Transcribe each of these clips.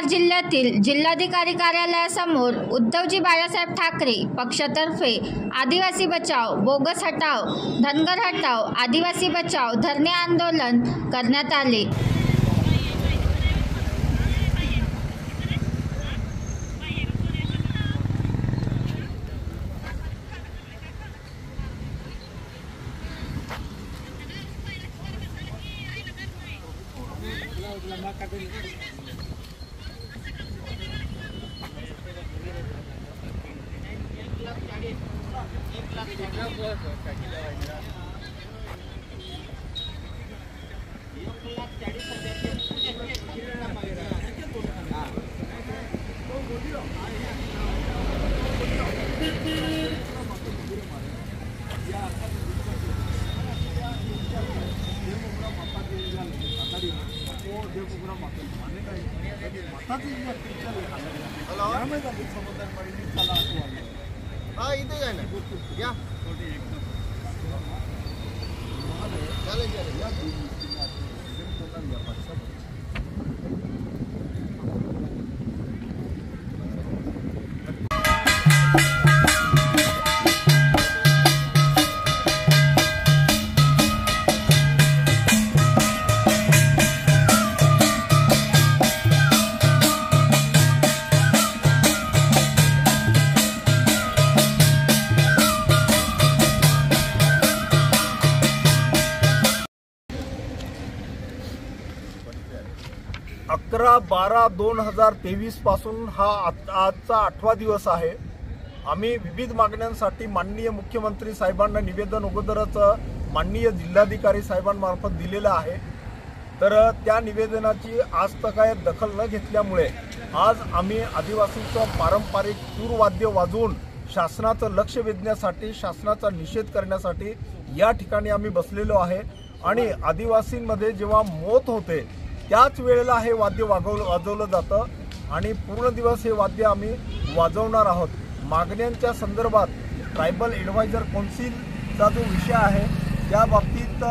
जिल्ह्यातील जिल्हाधिकारी कार्यालयासमोर उद्धवजी बाळासाहेब ठाकरे पक्षातर्फे आदिवासी बचाव, बोगस हटाव, धनगर हटाव, आदिवासी बचाव धरणे आंदोलन करण्यात आले। इथे जाए ना या चले अकरा 12/2023 पासून हा आजचा 8वा दिवस आहे। आम्ही विविध मागण्यांसाठी माननीय मुख्यमंत्री साहेबांना निवेदन अगोदरच माननीय जिल्हाधिकारी साहेबांमार्फत दिलेलं आहे। तर त्या निवेदनाची आज तक काय दखल न घेतल्यामुळे आज आम्ही आदिवासींचं पारंपरिक तूरवाद्य वाजवून शासनाचं लक्ष वेधण्यासाठी, शासनाचा निषेध करण्यासाठी या ठिकाणी आम्ही बसलेलो आहे। आणि आदिवासींमध्ये जेव्हा मौत होते त्याच वेळेला हे वाद्य वाजवलं जातं आणि पूर्ण दिवस हे वाद्य आम्ही वाजवणार आहोत। मागण्यांच्या संदर्भात ट्रायबल ॲडवायझर कौन्सिलचा जो विषय आहे त्या बाबतीत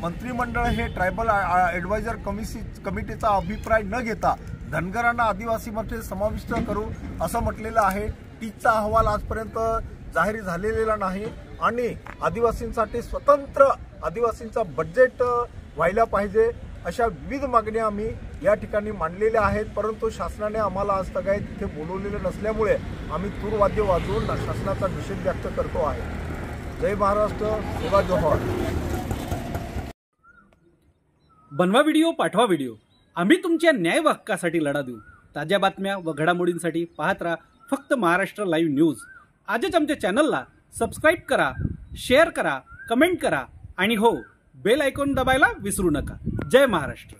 मंत्रिमंडळ हे ट्रायबल ॲडवायझर कमिटीचा अभिप्राय न घेता धनगरांना आदिवासीमध्ये समाविष्ट करू असं म्हटलेलं आहे। टीचा अहवाल आजपर्यंत जाहीर झालेला नाही आणि आदिवासींसाठी स्वतंत्र आदिवासींचा बजेट व्हायला पाहिजे अशा विविध मागण्या आम्ही या ठिकाणी मांडलेल्या आहेत। परंतु शासनाने आम्हाला आज तक तिथे बोलवलेलं नसल्यामुळे आम्ही तूरवाद्य वाजवून शासनाचा निषेध व्यक्त करतो आहे। जय महाराष्ट्र, सेवा जोहर। बनवा व्हिडिओ, पाठवा व्हिडिओ, आम्ही तुमच्या न्याय व हक्कासाठी लढा देऊ। ताज्या बातम्या व घडामोडींसाठी पाहत राहा फक्त महाराष्ट्र लाईव्ह न्यूज। आजच आमच्या चॅनलला सबस्क्राईब करा, शेअर करा, कमेंट करा आणि हो, बेल आयकॉन दबायला विसरू नका। जय महाराष्ट्र।